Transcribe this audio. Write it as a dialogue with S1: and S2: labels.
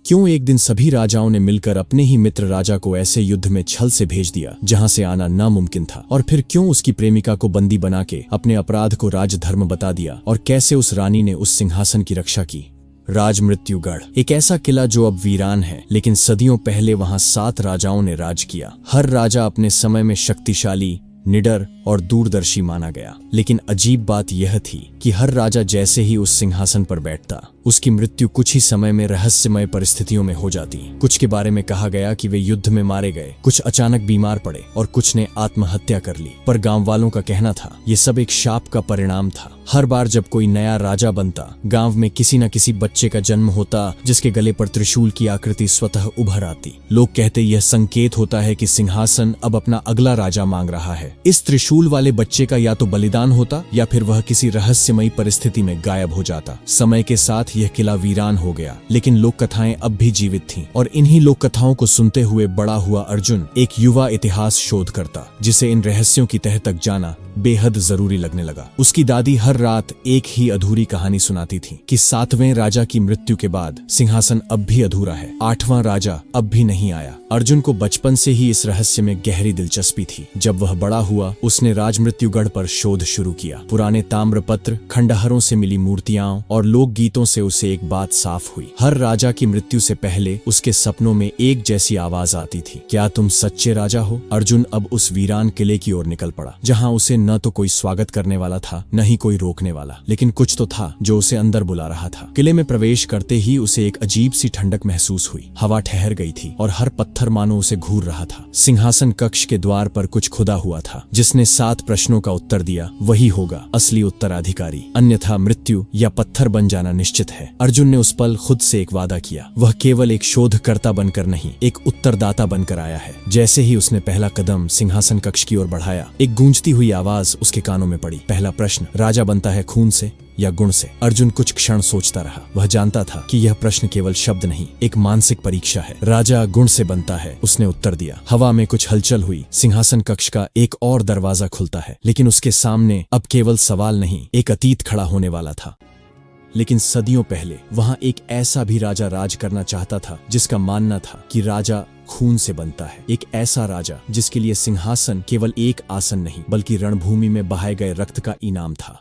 S1: क्यों एक दिन सभी राजाओं ने मिलकर अपने ही मित्र राजा को ऐसे युद्ध में छल से भेज दिया जहां से आना नामुमकिन था, और फिर क्यों उसकी प्रेमिका को बंदी बना के अपने अपराध को राजधर्म बता दिया, और कैसे उस रानी ने उस सिंहासन की रक्षा की। राजमृत्युगढ़ एक ऐसा किला जो अब वीरान है, लेकिन सदियों पहले वहां 7 राजाओं ने राज किया। हर राजा अपने समय में शक्तिशाली, निडर और दूरदर्शी माना गया, लेकिन अजीब बात यह थी कि हर राजा जैसे ही उस सिंहासन पर बैठता, उसकी मृत्यु कुछ ही समय में रहस्यमय परिस्थितियों में हो जाती। कुछ के बारे में कहा गया कि वे युद्ध में मारे गए, कुछ अचानक बीमार पड़े और कुछ ने आत्महत्या कर ली। पर गांव वालों का कहना था ये सब एक शाप का परिणाम था। हर बार जब कोई नया राजा बनता, गांव में किसी न किसी बच्चे का जन्म होता जिसके गले पर त्रिशूल की आकृति स्वतः उभर आती। लोग कहते यह संकेत होता है कि सिंहासन अब अपना अगला राजा मांग रहा है। इस त्रिशूल वाले बच्चे का या तो बलिदान होता या फिर वह किसी रहस्यमयी परिस्थिति में गायब हो जाता। समय के साथ यह किला वीरान हो गया, लेकिन लोक कथाएं अब भी जीवित थीं, और इन्हीं लोक कथाओं को सुनते हुए बड़ा हुआ अर्जुन एक युवा इतिहास शोधकर्ता, जिसे इन रहस्यों की तह तक जाना बेहद जरूरी लगने लगा। उसकी दादी हर रात एक ही अधूरी कहानी सुनाती थी कि 7वें राजा की मृत्यु के बाद सिंहासन अब भी अधूरा है, 8वां राजा अब भी नहीं आया। अर्जुन को बचपन से ही इस रहस्य में गहरी दिलचस्पी थी। जब वह बड़ा हुआ, उसने राजमृत्युगढ़ पर शोध शुरू किया। पुराने ताम्रपत्र, खंडहरों से मिली मूर्तियां और लोकगीतों से उसे एक बात साफ हुई। हर राजा की मृत्यु से पहले उसके सपनों में एक जैसी आवाज आती थी, क्या तुम सच्चे राजा हो? अर्जुन अब उस वीरान किले की ओर निकल पड़ा, जहां उसे न तो कोई स्वागत करने वाला था, न ही कोई रोकने वाला, लेकिन कुछ तो था जो उसे अंदर बुला रहा था। किले में प्रवेश करते ही उसे एक अजीब सी ठंडक महसूस हुई। हवा ठहर गई थी और हर पत्थर मानो उसे घूर रहा था। सिंहासन कक्ष के द्वार पर कुछ खुदा हुआ था। जिसने 7 प्रश्नों का उत्तर दिया वही होगा असली उत्तराधिकारी, अन्यथा मृत्यु या पत्थर बन जाना निश्चित है। अर्जुन ने उस पल खुद से एक वादा किया, वह केवल एक शोधकर्ता बनकर नहीं, एक उत्तरदाता बनकर आया है। जैसे ही उसने पहला कदम सिंहासन कक्ष की ओर बढ़ाया, एक गूंजती हुई आवाज उसके कानों में पड़ी। पहला प्रश्न, राजा बनता है खून से या गुण से? अर्जुन कुछ क्षण सोचता रहा। वह जानता था कि यह प्रश्न केवल शब्द नहीं, एक मानसिक परीक्षा है। राजा गुण से बनता है, उसने उत्तर दिया। हवा में कुछ हलचल हुई। सिंहासन कक्ष का एक और दरवाजा खुलता है, लेकिन उसके सामने अब केवल सवाल नहीं, एक अतीत खड़ा होने वाला था। लेकिन सदियों पहले वहां एक ऐसा भी राजा राज करना चाहता था जिसका मानना था कि राजा खून से बनता है। एक ऐसा राजा जिसके लिए सिंहासन केवल एक आसन नहीं, बल्कि रणभूमि में बहाए गए रक्त का इनाम था।